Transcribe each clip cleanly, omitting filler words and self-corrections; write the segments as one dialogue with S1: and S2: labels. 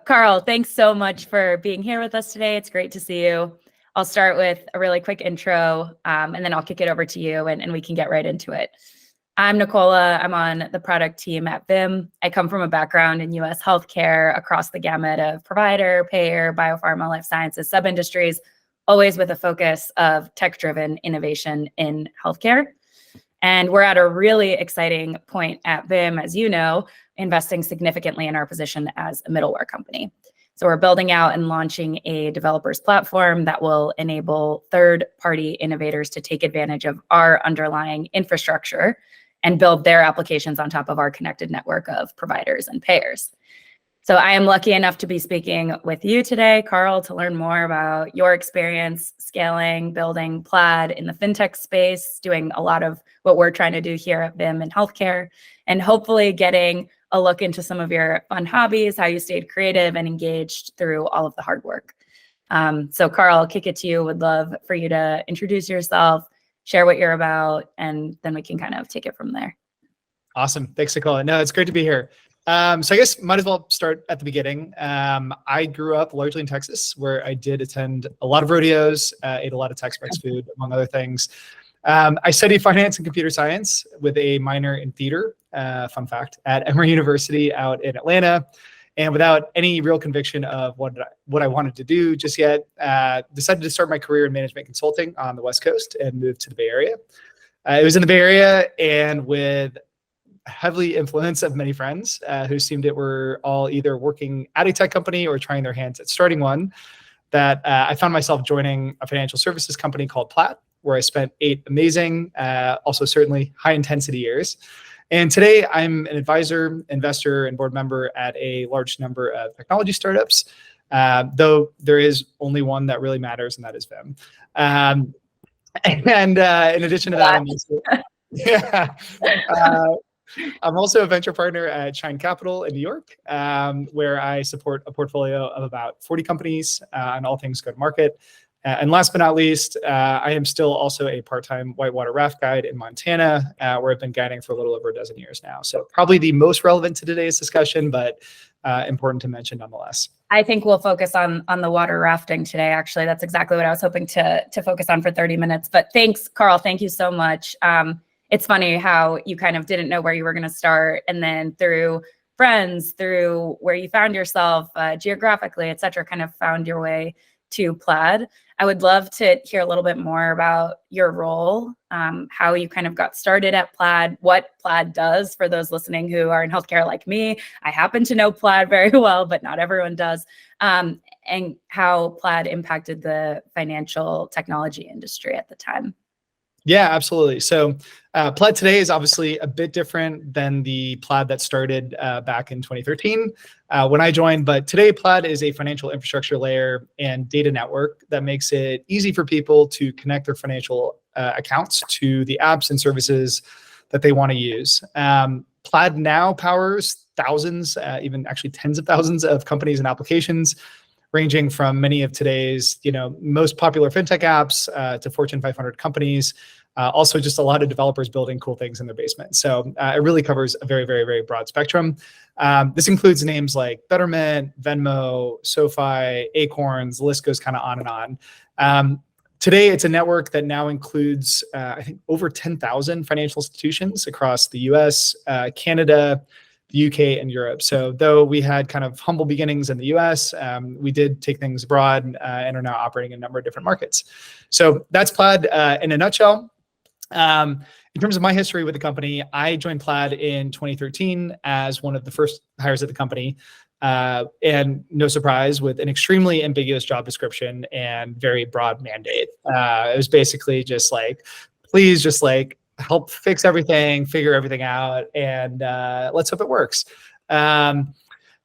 S1: Carl, thanks so much for being here with us today. It's great to see you. I'll start with a really quick intro, and then I'll kick it over to you and we can get right into it. I'm Nicola. I'm on the product team at Vim. I come from a background in US healthcare across the gamut of provider, payer, biopharma, life sciences, sub-industries, always with a focus of tech-driven innovation in healthcare. And we're at a really exciting point at Vim, as you know, investing significantly in our position as a middleware company. So we're building out and launching a developers platform that will enable third-party innovators to take advantage of our underlying infrastructure and build their applications on top of our connected network of providers and payers. So I am lucky enough to be speaking with you today, Carl, to learn more about your experience scaling, building Plaid in the fintech space, doing a lot of what we're trying to do here at Vim in healthcare, and hopefully getting a look into some of your fun hobbies, how you stayed creative and engaged through all of the hard work. So Carl, I'll kick it to you. Would love for you to introduce yourself, share what you're about, and then we can kind of take it from there.
S2: Awesome. Thanks, Nicola. No, it's great to be here. So I guess might as well start at the beginning. I grew up largely in Texas, where I did attend a lot of rodeos, ate a lot of Tex-Mex food, among other things. I studied finance and computer science with a minor in theater, fun fact, at Emory University out in Atlanta. And without any real conviction of what I wanted to do just yet, decided to start my career in management consulting on the West Coast and moved to the Bay Area. It was in the Bay Area and with heavily influence of many friends who seemed it were all either working at a tech company or trying their hands at starting one, that I found myself joining a financial services company called Plaid, where I spent 8 amazing, also certainly high intensity years. And today I'm an advisor, investor, and board member at a large number of technology startups, though there is only one that really matters, and that is Vim. And in addition to that, I'm also a venture partner at Chime Capital in New York, where I support a portfolio of about 40 companies on all things go-to-market. And last but not least, I am still also a part-time whitewater raft guide in Montana, where I've been guiding for a little over a dozen years now. So probably the most relevant to today's discussion, but important to mention nonetheless.
S1: I think we'll focus on the water rafting today. Actually, that's exactly what I was hoping to focus on for 30 minutes. But thanks, Carl. Thank you so much. It's funny how you kind of didn't know where you were going to start, and then through friends, through where you found yourself geographically, et cetera, kind of found your way to Plaid. I would love to hear a little bit more about your role, how you kind of got started at Plaid, what Plaid does for those listening who are in healthcare like me. I happen to know Plaid very well, but not everyone does, and how Plaid impacted the financial technology industry at the time.
S2: Yeah, absolutely. So Plaid today is obviously a bit different than the Plaid that started back in 2013 when I joined. But today, Plaid is a financial infrastructure layer and data network that makes it easy for people to connect their financial accounts to the apps and services that they want to use. Plaid now powers thousands, even actually tens of thousands of companies and applications, ranging from many of today's, most popular fintech apps to Fortune 500 companies. Also, just a lot of developers building cool things in their basement. So it really covers a very, very, very broad spectrum. This includes names like Betterment, Venmo, SoFi, Acorns. The list goes kind of on and on. Today, it's a network that now includes, I think, over 10,000 financial institutions across the US, Canada, the UK, and Europe. So though we had kind of humble beginnings in the US, we did take things abroad and are now operating in a number of different markets. So that's Plaid in a nutshell. In terms of my history with the company, I joined Plaid in 2013 as one of the first hires at the company. And no surprise, with an extremely ambiguous job description and very broad mandate. It was basically just like, please just like help fix everything, figure everything out, and let's hope it works.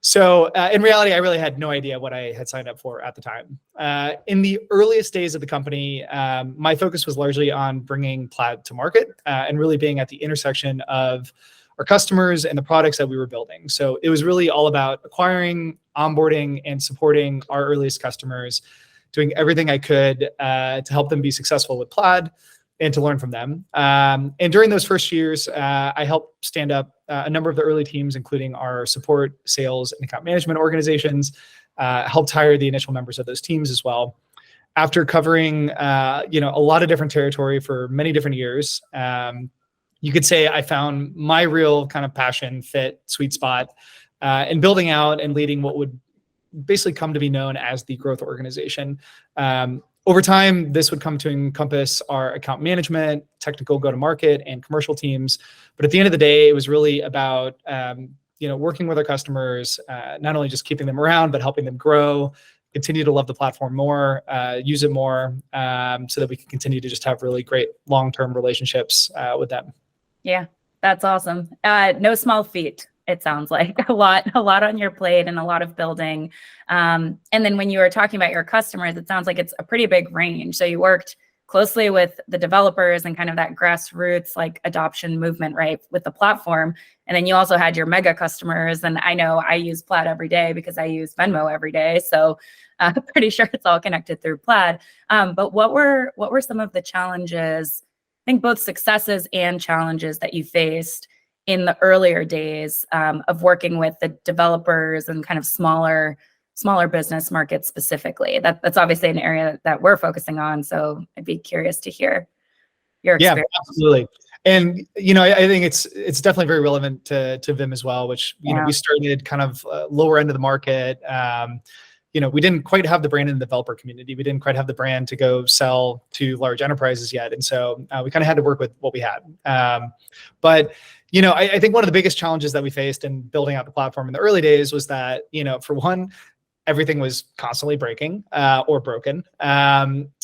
S2: So in reality, I really had no idea what I had signed up for at the time. In the earliest days of the company, my focus was largely on bringing Plaid to market and really being at the intersection of our customers and the products that we were building. So it was really all about acquiring, onboarding, and supporting our earliest customers, doing everything I could to help them be successful with Plaid and to learn from them. And during those first years, I helped stand up a number of the early teams, including our support, sales, and account management organizations, helped hire the initial members of those teams as well. After covering, a lot of different territory for many different years, you could say I found my real kind of passion, fit, sweet spot in building out and leading what would basically come to be known as the growth organization. Over time, this would come to encompass our account management, technical go-to-market, and commercial teams. But at the end of the day, it was really about working with our customers, not only just keeping them around, but helping them grow, continue to love the platform more, use it more, so that we can continue to just have really great long-term relationships with them.
S1: Yeah, that's awesome. No small feat. It sounds like a lot on your plate and a lot of building. And then when you were talking about your customers, it sounds like it's a pretty big range. So you worked closely with the developers and kind of that grassroots like adoption movement, right, with the platform. And then you also had your mega customers. And I know I use Plaid every day because I use Venmo every day. So I'm pretty sure it's all connected through Plaid. But what were some of the challenges, I think both successes and challenges that you faced in the earlier days of working with the developers and kind of smaller business markets specifically? That's obviously an area that we're focusing on. So I'd be curious to hear your experience.
S2: Yeah, absolutely. And, I think it's definitely very relevant to Vim as well, which, we started kind of lower end of the market. We didn't quite have the brand in the developer community. We didn't quite have the brand to go sell to large enterprises yet. And so we kind of had to work with what we had. But I think one of the biggest challenges that we faced in building out the platform in the early days was that, for one, everything was constantly breaking or broken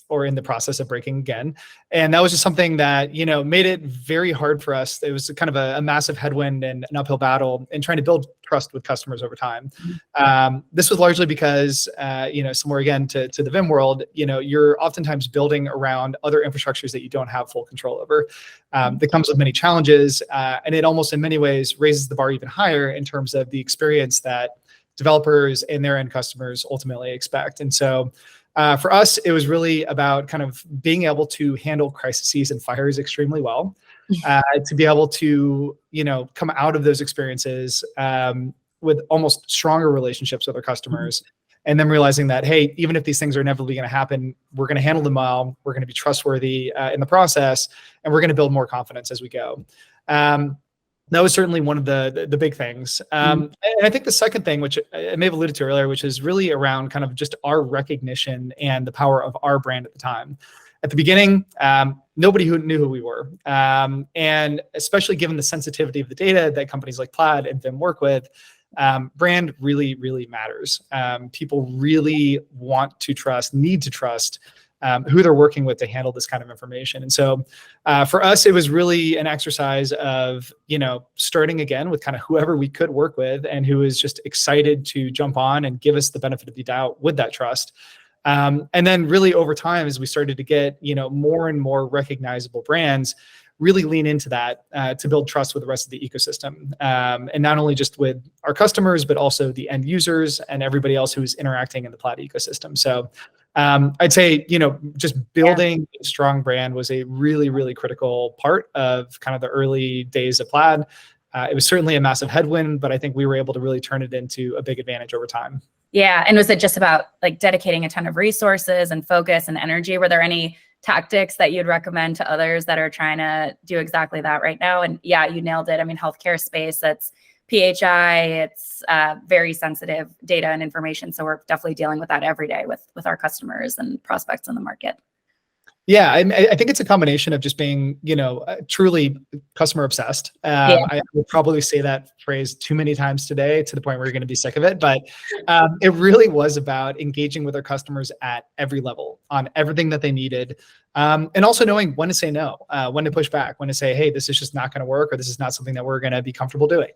S2: or in the process of breaking again. And that was just something that, made it very hard for us. It was kind of a massive headwind and an uphill battle in trying to build trust with customers over time. This was largely because, somewhere again to the Vim world, you're oftentimes building around other infrastructures that you don't have full control over. That comes with many challenges, and it almost in many ways raises the bar even higher in terms of the experience that developers and their end customers ultimately expect. And so for us, it was really about kind of being able to handle crises and fires extremely well, to be able to, come out of those experiences with almost stronger relationships with our customers. And then realizing that, hey, even if these things are inevitably going to happen, we're going to handle them well, we're going to be trustworthy in the process, and we're going to build more confidence as we go. That was certainly one of the big things. And I think the second thing, which I may have alluded to earlier, which is really around kind of just our recognition and the power of our brand at the time. At the beginning, nobody knew who we were. And especially given the sensitivity of the data that companies like Plaid and Vim work with, brand really, really matters. People really need to trust who they're working with to handle this kind of information. And so for us, it was really an exercise of, starting again with kind of whoever we could work with and who is just excited to jump on and give us the benefit of the doubt with that trust. And then really over time, as we started to get, more and more recognizable brands, really lean into that to build trust with the rest of the ecosystem. And not only just with our customers, but also the end users and everybody else who's interacting in the Plaid ecosystem. So I'd say, just building a strong brand was a really, really critical part of kind of the early days of Plaid. It was certainly a massive headwind, but I think we were able to really turn it into a big advantage over time.
S1: Yeah. And was it just about like dedicating a ton of resources and focus and energy? Were there any tactics that you'd recommend to others that are trying to do exactly that right now? And yeah, you nailed it. I mean, healthcare space, that's PHI, it's very sensitive data and information. So we're definitely dealing with that every day with our customers and prospects in the market.
S2: Yeah, I think it's a combination of just being, truly customer obsessed. I would probably say that phrase too many times today to the point where you're going to be sick of it. But it really was about engaging with our customers at every level on everything that they needed. And also knowing when to say no, when to push back, when to say, hey, this is just not going to work, or this is not something that we're going to be comfortable doing.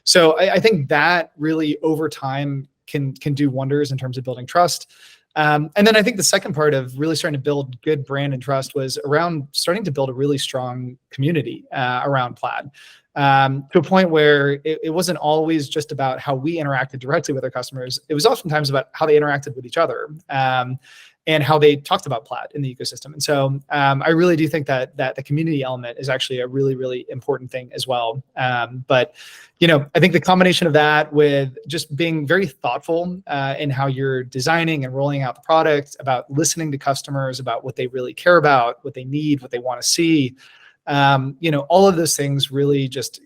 S2: So I think that really over time can do wonders in terms of building trust. And then I think the second part of really starting to build good brand and trust was around starting to build a really strong community around Plaid, to a point where it wasn't always just about how we interacted directly with our customers. It was oftentimes about how they interacted with each other. and how they talked about Plaid in the ecosystem. And so I really do think that the community element is actually a really, really important thing as well. But I think the combination of that with just being very thoughtful in how you're designing and rolling out the product, about listening to customers, about what they really care about, what they need, what they want to see, all of those things really just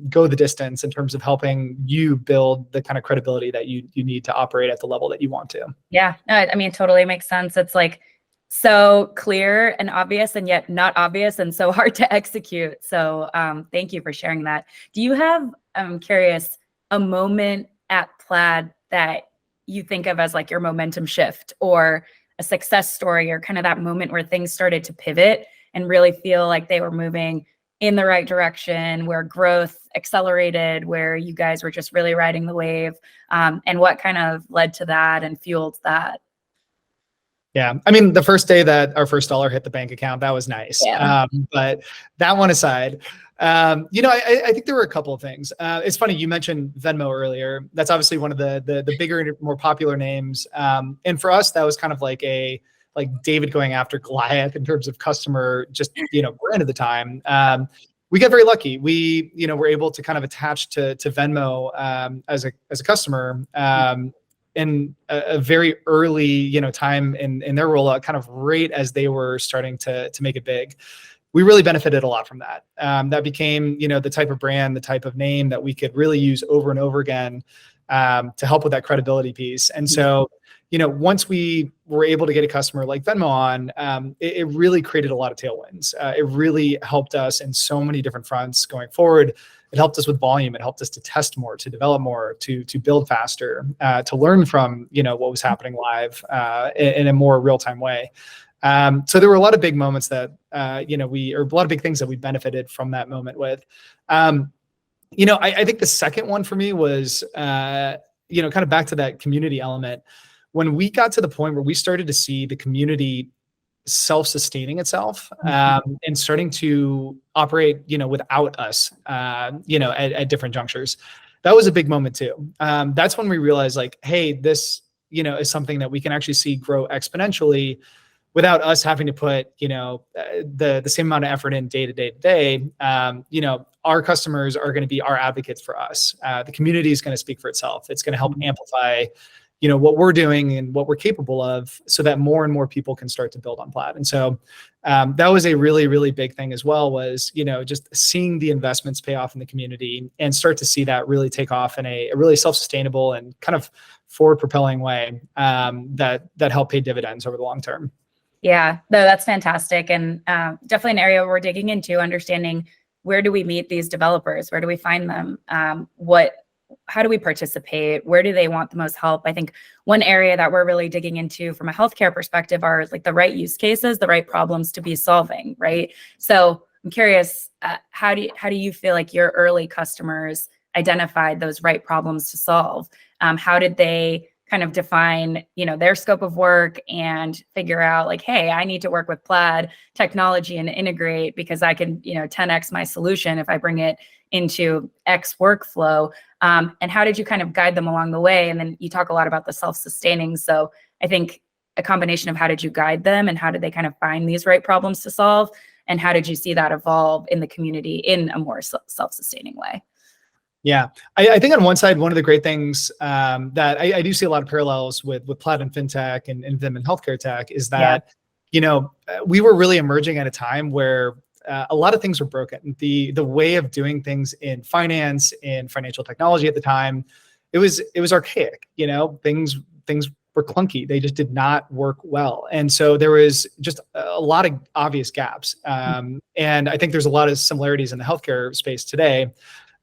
S2: go the distance in terms of helping you build the kind of credibility that you need to operate at the level that you want to.
S1: Yeah, no, I mean, it totally makes sense. It's like so clear and obvious and yet not obvious and so hard to execute. So thank you for sharing that. Do you have, I'm curious, a moment at Plaid that you think of as like your momentum shift or a success story or kind of that moment where things started to pivot and really feel like they were moving in the right direction, where growth accelerated, where you guys were just really riding the wave, and what kind of led to that and fueled that?
S2: Yeah, I mean, the first day that our first dollar hit the bank account, that was nice.
S1: Yeah.
S2: But that one aside, I think there were a couple of things. It's funny, you mentioned Venmo earlier. That's obviously one of the bigger and more popular names. And for us, that was kind of like David going after Goliath in terms of customer, just, brand at the time. We got very lucky. We, were able to kind of attach to Venmo as a customer in a very early, time in their rollout, kind of right as they were starting to make it big. We really benefited a lot from that. That became, the type of brand, the type of name that we could really use over and over again to help with that credibility piece. And so, once we were able to get a customer like Venmo on, it really created a lot of tailwinds. It really helped us in so many different fronts going forward. It helped us with volume. It helped us to test more, to develop more, to build faster, to learn from, what was happening live in a more real-time way. So there were a lot of big moments that, or a lot of big things that we benefited from that moment with. I think the second one for me was, kind of back to that community element. When we got to the point where we started to see the community self-sustaining itself and starting to operate, without us, at different junctures, that was a big moment too. That's when we realized like, hey, this, is something that we can actually see grow exponentially without us having to put, the same amount of effort in day to day. Our customers are going to be our advocates for us. The community is going to speak for itself. It's going to help amplify what we're doing and what we're capable of, so that more and more people can start to build on Plaid. And so that was a really, really big thing as well, was, just seeing the investments pay off in the community and start to see that really take off in a really self-sustainable and kind of forward propelling way that help pay dividends over the long term.
S1: Yeah, no, that's fantastic. And definitely an area we're digging into, understanding where do we meet these developers? Where do we find them? How do we participate? Where do they want the most help? I think one area that we're really digging into from a healthcare perspective are like the right use cases, the right problems to be solving, right? So I'm curious, how do you feel like your early customers identified those right problems to solve? How did they kind of define, their scope of work and figure out like, hey, I need to work with Plaid technology and integrate because I can, 10x my solution if I bring it into X workflow. And how did you kind of guide them along the way? And then you talk a lot about the self-sustaining. So I think a combination of how did you guide them and how did they kind of find these right problems to solve? And how did you see that evolve in the community in a more self-sustaining way?
S2: Yeah, I think on one side, one of the great things that I do see a lot of parallels with Plaid and Fintech and Vim and healthcare tech is that, we were really emerging at a time where a lot of things were broken. The way of doing things in finance, in financial technology at the time, it was archaic. Things were clunky. They just did not work well. And so there was just a lot of obvious gaps. And I think there's a lot of similarities in the healthcare space today,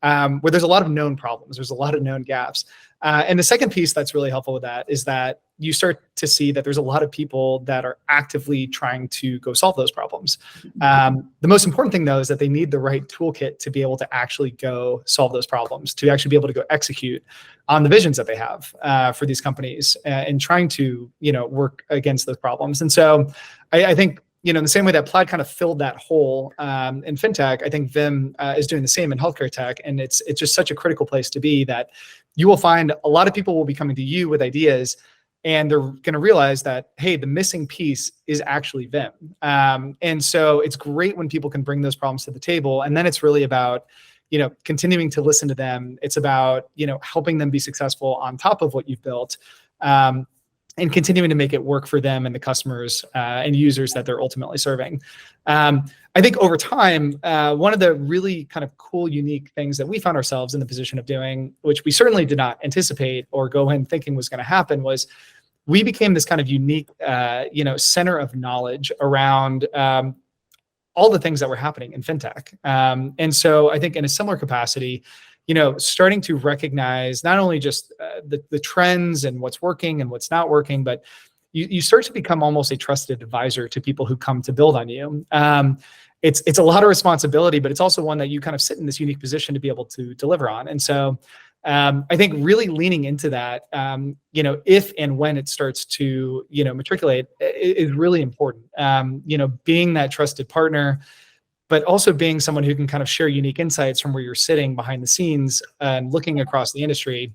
S2: where there's a lot of known problems. There's a lot of known gaps. And the second piece that's really helpful with that is that you start to see that there's a lot of people that are actively trying to go solve those problems. The most important thing, though, is that they need the right toolkit to be able to actually go solve those problems, to actually be able to go execute on the visions that they have for these companies and trying to, work against those problems. And so I think, in the same way that Plaid kind of filled that hole in fintech, I think Vim is doing the same in healthcare tech. And it's just such a critical place to be, that you will find a lot of people will be coming to you with ideas, and they're going to realize that, hey, the missing piece is actually Vim. And so it's great when people can bring those problems to the table. And then it's really about, continuing to listen to them. It's about, helping them be successful on top of what you've built, and continuing to make it work for them and the customers and users that they're ultimately serving. I think over time, one of the really kind of cool, unique things that we found ourselves in the position of doing, which we certainly did not anticipate or go in thinking was going to happen, was we became this kind of unique, center of knowledge around all the things that were happening in fintech. And so I think in a similar capacity, starting to recognize not only just the trends and what's working and what's not working, but you start to become almost a trusted advisor to people who come to build on you. It's a lot of responsibility, but it's also one that you kind of sit in this unique position to be able to deliver on. And so I think really leaning into that, if and when it starts to, matriculate is really important. Being that trusted partner, but also being someone who can kind of share unique insights from where you're sitting behind the scenes and looking across the industry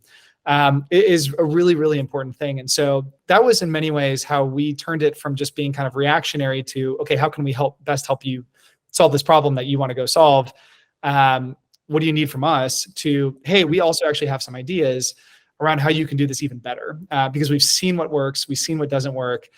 S2: is a really, really important thing. And so that was in many ways how we turned it from just being kind of reactionary to, okay, how can we best help you solve this problem that you want to go solve? What do you need from us? To, hey, we also actually have some ideas around how you can do this even better, because we've seen what works, we've seen what doesn't work.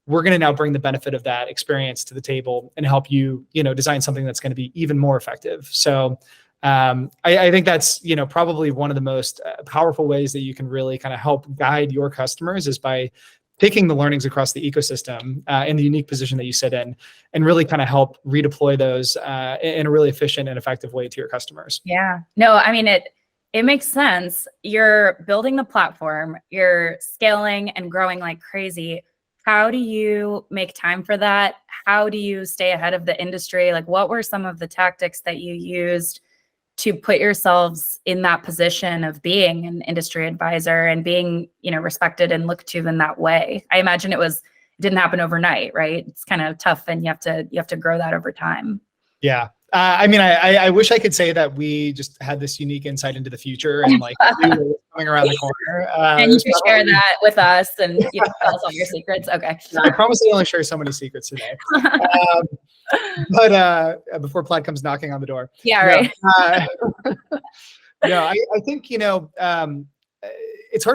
S2: We're going to now bring the benefit of that experience to the table and help you, design something that's going to be even more effective. So I think that's, probably one of the most powerful ways that you can really kind of help guide your customers is by taking the learnings across the ecosystem in the unique position that you sit in and really kind of help redeploy those in a really efficient and effective way to your customers.
S1: Yeah, no, I mean, it makes sense. You're building the platform, you're scaling and growing like crazy. How do you make time for that? How do you stay ahead of the industry? Like, what were some of the tactics that you used to put yourselves in that position of being an industry advisor and being, respected and looked to in that way? I imagine it didn't happen overnight, right? It's kind of tough, and you have to grow that over time.
S2: Yeah. I wish I could say that we just had this unique insight into the future and like we were coming around the corner.
S1: And you can share that with us and tell us all your secrets. Okay.
S2: I promise I only share so many secrets today. But before Plaid comes knocking on the door.
S1: Yeah, right.
S2: I think, it's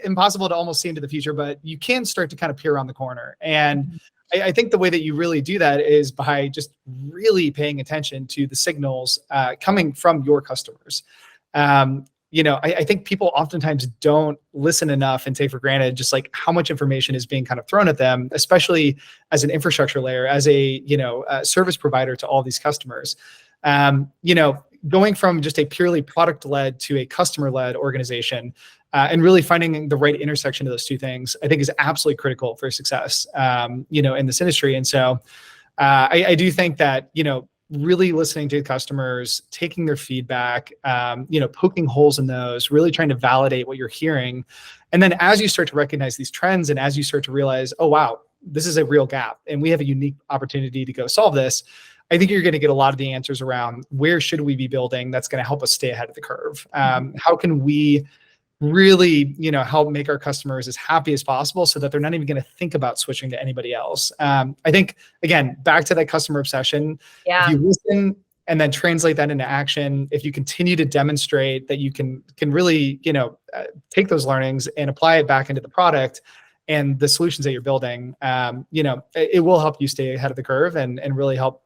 S2: impossible to almost see into the future, but you can start to kind of peer around the corner. And I think the way that you really do that is by just really paying attention to the signals coming from your customers. I think people oftentimes don't listen enough and take for granted just like how much information is being kind of thrown at them, especially as an infrastructure layer, as a service provider to all these customers. Going from just a purely product-led to a customer-led organization, and really finding the right intersection of those two things, I think is absolutely critical for success, in this industry. And so I do think that, really listening to customers, taking their feedback, poking holes in those, really trying to validate what you're hearing. And then as you start to recognize these trends and as you start to realize, oh, wow, this is a real gap and we have a unique opportunity to go solve this, I think you're going to get a lot of the answers around where should we be building that's going to help us stay ahead of the curve. How can we really, help make our customers as happy as possible so that they're not even going to think about switching to anybody else. I think, again, back to that customer obsession, if you listen and then translate that into action, if you continue to demonstrate that you can really, take those learnings and apply it back into the product and the solutions that you're building, it will help you stay ahead of the curve and really help,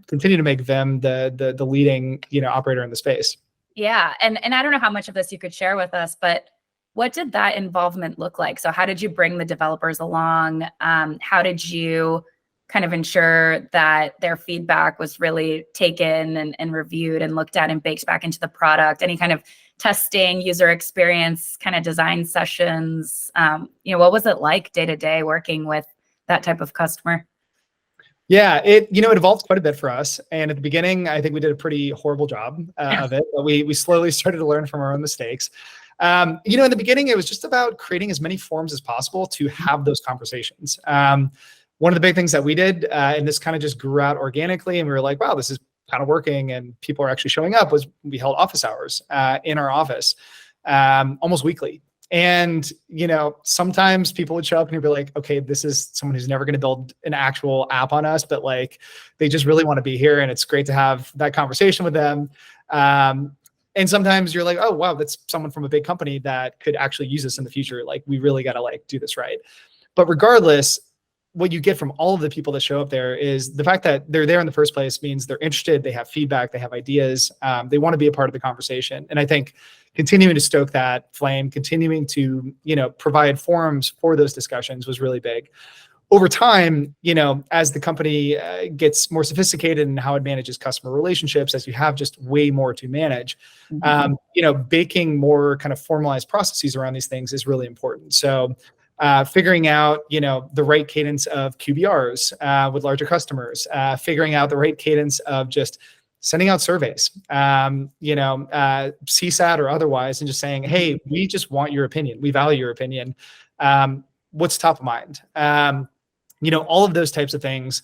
S2: continue to make Vim the leading, operator in the space.
S1: Yeah. And I don't know how much of this you could share with us, but what did that involvement look like? So how did you bring the developers along? How did you kind of ensure that their feedback was really taken and reviewed and looked at and baked back into the product? Any kind of testing, user experience, kind of design sessions? What was it like day to day working with that type of customer?
S2: Yeah, it evolved quite a bit for us. And at the beginning, I think we did a pretty horrible job of it. But we slowly started to learn from our own mistakes. In the beginning, it was just about creating as many forums as possible to have those conversations. One of the big things that we did, and this kind of just grew out organically, and we were like, wow, this is kind of working, and people are actually showing up, was we held office hours in our office almost weekly. And, sometimes people would show up and you'd be like, okay, this is someone who's never going to build an actual app on us, but like, they just really want to be here. And it's great to have that conversation with them. And sometimes you're like, oh, wow, that's someone from a big company that could actually use this in the future. Like, we really got to like do this right. But regardless, what you get from all of the people that show up there is the fact that they're there in the first place means they're interested, they have feedback, they have ideas, they want to be a part of the conversation. And I think continuing to stoke that flame, continuing to, provide forums for those discussions was really big. Over time, as the company gets more sophisticated in how it manages customer relationships, as you have just way more to manage, baking more kind of formalized processes around these things is really important. So figuring out, the right cadence of QBRs with larger customers, figuring out the right cadence of just sending out surveys, CSAT or otherwise, and just saying, hey, we just want your opinion. We value your opinion. What's top of mind? All of those types of things,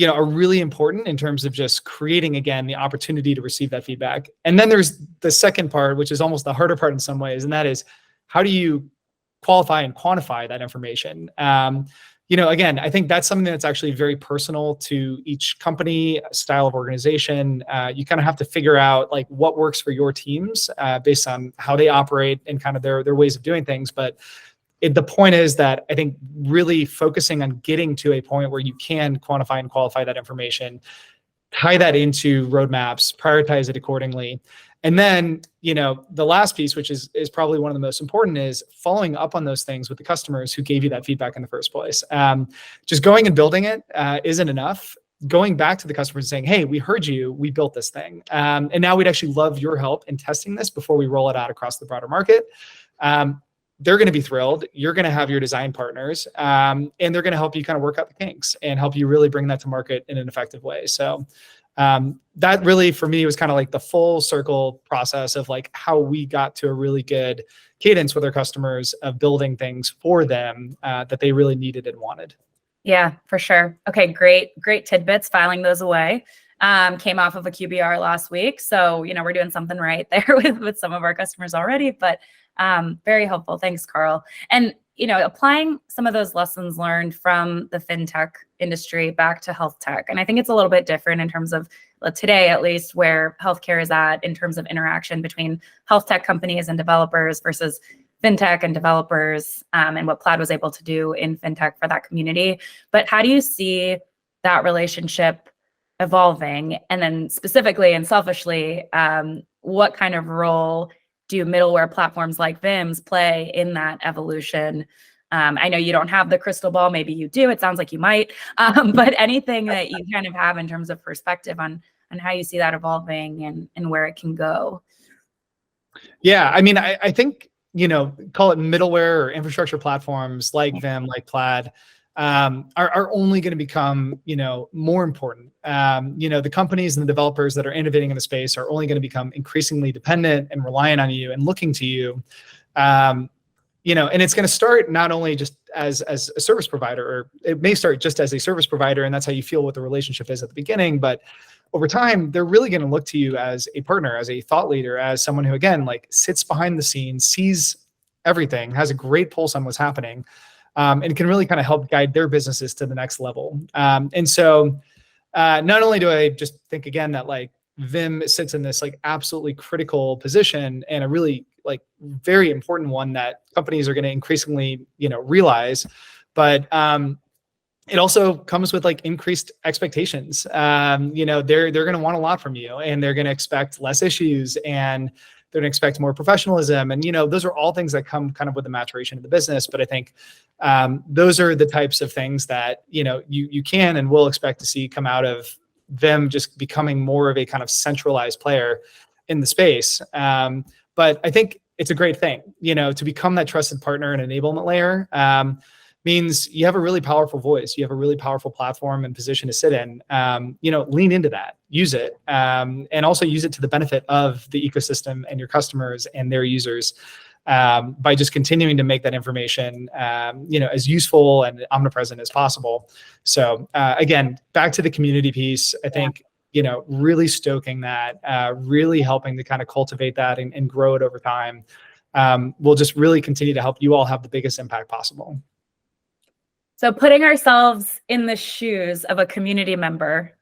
S2: are really important in terms of just creating, again, the opportunity to receive that feedback. And then there's the second part, which is almost the harder part in some ways, and that is, how do you qualify and quantify that information? Again, I think that's something that's actually very personal to each company, style of organization. You kind of have to figure out like what works for your teams based on how they operate and kind of their ways of doing things. But the point is that I think really focusing on getting to a point where you can quantify and qualify that information, tie that into roadmaps, prioritize it accordingly. And then, the last piece, which is probably one of the most important, is following up on those things with the customers who gave you that feedback in the first place. Just going and building it isn't enough. Going back to the customers and saying, hey, we heard you, we built this thing. And now we'd actually love your help in testing this before we roll it out across the broader market. They're going to be thrilled. You're going to have your design partners, and they're going to help you kind of work out the kinks and help you really bring that to market in an effective way. So that really, for me, was kind of like the full circle process of like how we got to a really good cadence with our customers of building things for them that they really needed and wanted.
S1: Yeah, for sure. Okay, great tidbits, filing those away. Came off of a QBR last week. So, we're doing something right there with some of our customers already, but very helpful. Thanks, Carl. And, applying some of those lessons learned from the fintech industry back to health tech. And I think it's a little bit different in terms of today, at least, where healthcare is at in terms of interaction between health tech companies and developers versus fintech and developers, and what Plaid was able to do in fintech for that community. But how do you see that relationship evolving? And then specifically and selfishly, what kind of role do middleware platforms like Vim's play in that evolution? I know you don't have the crystal ball, maybe you do, it sounds like you might, but anything that you kind of have in terms of perspective on how you see that evolving and where it can go.
S2: Yeah, I mean, I think, call it middleware or infrastructure platforms like Vim, like Plaid, are only going to become, more important. The companies and the developers that are innovating in the space are only going to become increasingly dependent and reliant on you and looking to you. And it's going to start not only just as a service provider, or it may start just as a service provider, and that's how you feel what the relationship is at the beginning. But over time, they're really going to look to you as a partner, as a thought leader, as someone who, again, like sits behind the scenes, sees everything, has a great pulse on what's happening, and can really kind of help guide their businesses to the next level. And so not only do I just think, again, that like Vim sits in this like absolutely critical position and a really like very important one that companies are going to increasingly, realize, but it also comes with like increased expectations. They're going to want a lot from you, and they're going to expect less issues, and they're going to expect more professionalism. And, those are all things that come kind of with the maturation of the business. But I think those are the types of things that, you can and will expect to see come out of them just becoming more of a kind of centralized player in the space. But I think it's a great thing, to become that trusted partner and enablement layer. Means you have a really powerful voice. You have a really powerful platform and position to sit in. Lean into that, use it, and also use it to the benefit of the ecosystem and your customers and their users by just continuing to make that information, as useful and omnipresent as possible. So again, back to the community piece, I think, really stoking that, really helping to kind of cultivate that and grow it over time. will just really continue to help you all have the biggest impact possible.
S1: So putting ourselves in the shoes of a community member,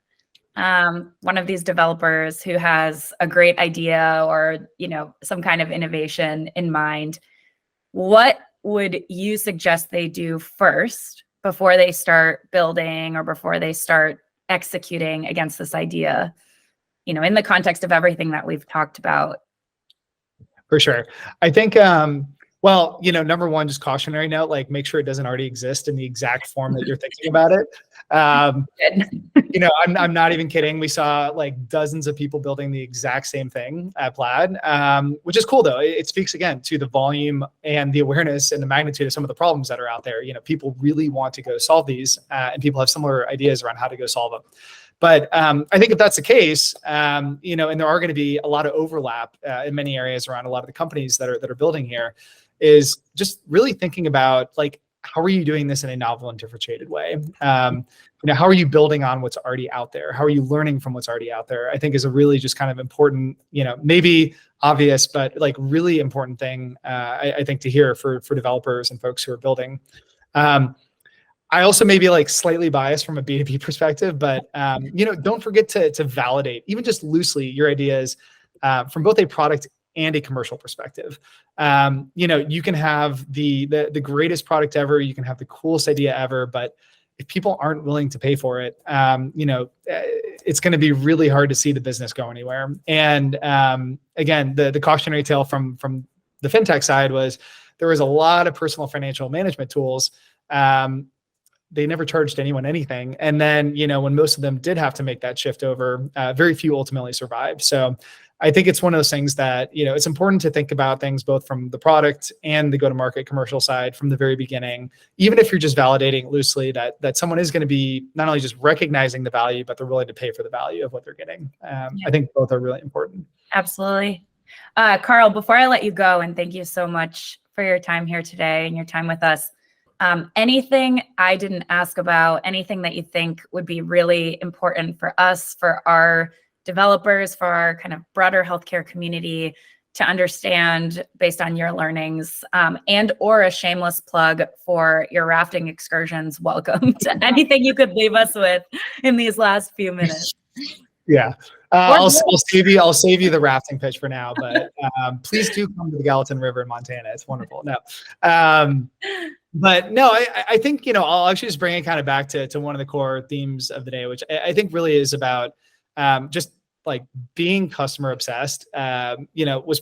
S1: one of these developers who has a great idea or, some kind of innovation in mind, what would you suggest they do first before they start building or before they start executing against this idea, in the context of everything that we've talked about?
S2: For sure. I think, well, number one, just cautionary note, like make sure it doesn't already exist in the exact form that you're thinking about it. I'm not even kidding. We saw like dozens of people building the exact same thing at Plaid, which is cool though. It speaks again to the volume and the awareness and the magnitude of some of the problems that are out there. People really want to go solve these, and people have similar ideas around how to go solve them. But I think if that's the case, and there are going to be a lot of overlap in many areas around a lot of the companies that are building here, is just really thinking about like, how are you doing this in a novel and differentiated way? How are you building on what's already out there? How are you learning from what's already out there? I think is a really just kind of important, maybe obvious, but like really important thing, I think to hear for developers and folks who are building. I also may be like slightly biased from a B2B perspective, but don't forget to validate, even just loosely, your ideas from both a product and a commercial perspective. You can have the greatest product ever, you can have the coolest idea ever, but if people aren't willing to pay for it, it's going to be really hard to see the business go anywhere. And again, the cautionary tale from the fintech side was there was a lot of personal financial management tools. They never charged anyone anything. And then, when most of them did have to make that shift over, very few ultimately survived. So I think it's one of those things that, it's important to think about things both from the product and the go-to-market commercial side from the very beginning, even if you're just validating loosely that someone is going to be not only just recognizing the value, but they're willing to pay for the value of what they're getting. I think both are really important.
S1: Absolutely. Carl, before I let you go, and thank you so much for your time here today and your time with us, anything I didn't ask about, anything that you think would be really important for us, for our developers, for our kind of broader healthcare community to understand based on your learnings, and or a shameless plug for your rafting excursions, welcome to anything you could leave us with in these last few minutes.
S2: Yeah. I'll save you the rafting pitch for now, but please do come to the Gallatin River in Montana. It's wonderful. No. But no, I think, I'll actually just bring it kind of back to one of the core themes of the day, which I think really is about just like being customer obsessed, was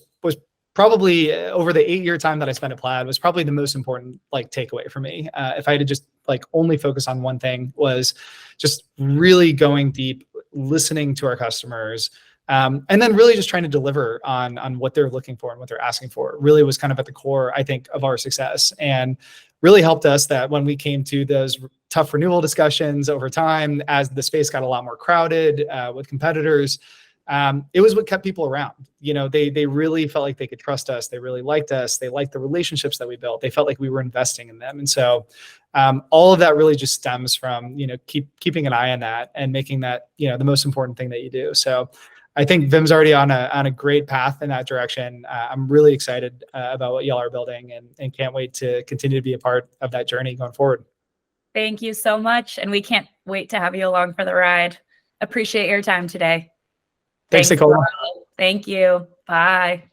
S2: probably over the 8-year time that I spent at Plaid was probably the most important like takeaway for me. If I had to just like only focus on one thing, was just really going deep, listening to our customers, and then really just trying to deliver on what they're looking for and what they're asking for. It really was kind of at the core, I think, of our success, and really helped us that when we came to those tough renewal discussions over time, as the space got a lot more crowded with competitors, it was what kept people around. They really felt like they could trust us. They really liked us. They liked the relationships that we built. They felt like we were investing in them. And so all of that really just stems from, keeping an eye on that and making that, the most important thing that you do. So I think Vim's already on a great path in that direction. I'm really excited about what y'all are building and can't wait to continue to be a part of that journey going forward.
S1: Thank you so much. And we can't wait to have you along for the ride. Appreciate your time today.
S2: Thanks, Nicola.
S1: Thank you. Bye.